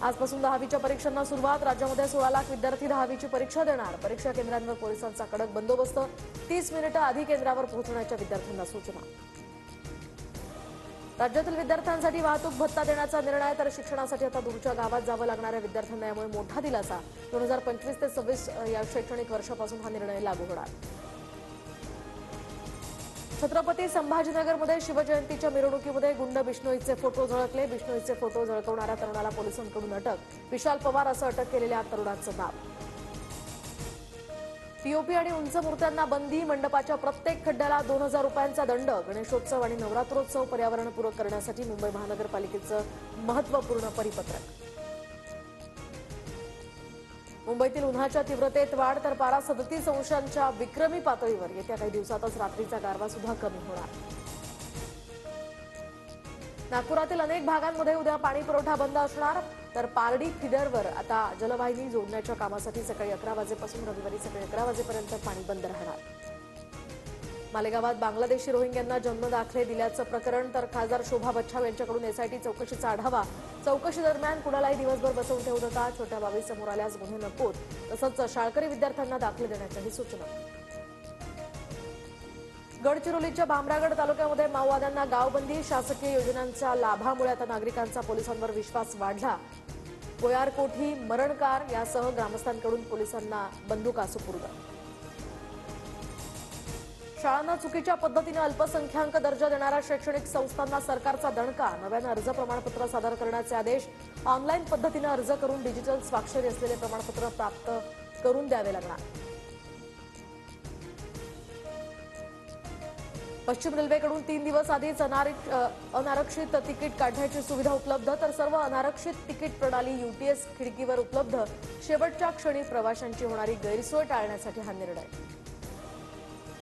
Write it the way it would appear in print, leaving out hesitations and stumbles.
आजपासून 10वीच्या परीक्षांना सुरुवात। राज्यामध्ये 16 लाख विद्यार्थी 10वीची परीक्षा देणार। परीक्षा केंद्रांवर पोलिसांचा कडक बंदोबस्त। 30 मिनिटे आधी केंद्रावर पोहोचण्याच्या विद्यार्थ्यांना सूचना। राज्यातील विद्यार्थ्यांसाठी वाहतूक भत्ता देण्याचा निर्णय, तर शिक्षणासाठी आता दूरच्या गावात जावं लागणाऱ्या विद्यार्थ्यांना यामुळे मोठा दिलासा। 2025 ते 26 या शैक्षणिक वर्षापासून हा निर्णय लागू होणार। छत्रपती संभाजीनगरमध्ये शिवजयंतीच्या मिरवणुकीमध्ये गुंड बिश्नोईचे फोटो झळकले। बिश्नोईचे फोटो झळकवणाऱ्या तरुणाला पोलिसांकडून अटक। विशाल पवार असं अटक केलेल्या तरुणाचं नाव। पीओपी आणि उंच मूर्त्यांना बंदी। मंडपाच्या प्रत्येक खड्ड्याला 2000 रुपयांचा दंड। गणेशोत्सव आणि नवरात्रोत्सव पर्यावरणपूरक करण्यासाठी मुंबई महानगरपालिकेचं महत्त्वपूर्ण परिपत्रक। मुंबईतील उन्हाच्या तीव्रतेत वाढ, तर पारा 37 अंशांच्या विक्रमी पातळीवर। येत्या काही दिवसातच रात्रीचा गारवा सुद्धा कमी होणार। नागपुरातील अनेक भागांमध्ये उद्या पाणी पुरवठा बंद असणार, तर पारडी फिडरवर आता जलवाहिनी जोडण्याच्या कामासाठी सकाळी 11 वाजेपासून रविवारी सकाळी 11 वाजेपर्यंत पाणी बंद राहणार। मालेगावात बांगलादेशी रोहिंग्यांना जन्मदाखले दिल्याचं प्रकरण, तर खासदार शोभा बच्छाव यांच्याकडून एसआयटी चौकशीचा आढावा। चौकशी दरम्यान कुणालाही दिवसभर बसवून ठेवू नका, छोट्या बाबी समोर आल्यास गुन्हे नकोत, तसंच शाळकरी विद्यार्थ्यांना दाखले देण्याच्याही सूचना। गडचिरोलीच्या भामरागड तालुक्यामध्ये माओवाद्यांना गावबंदी। शासकीय योजनांच्या लाभामुळे आता नागरिकांचा पोलिसांवर विश्वास वाढला। कोयारकोठी, मरणकार यासह ग्रामस्थांकडून पोलिसांना बंदुका सुपूर्द। शाळांना चुकीच्या पद्धतीने अल्पसंख्याक दर्जा देणाऱ्या शैक्षणिक संस्थांना सरकारचा दणका। नव्यानं अर्ज प्रमाणपत्र सादर करण्याचे आदेश। ऑनलाईन पद्धतीने अर्ज करून डिजिटल स्वाक्षरी असलेले प्रमाणपत्र प्राप्त करून द्यावे लागणार। पश्चिम रेल्वेकडून 3 दिवस आधीच अनारक्षित तिकीट काढण्याची सुविधा उपलब्ध, तर सर्व अनारक्षित तिकीट प्रणाली यूटीएस खिडकीवर उपलब्ध। शेवटच्या क्षणी प्रवाशांची होणारी गैरसोय टाळण्यासाठी हा निर्णय।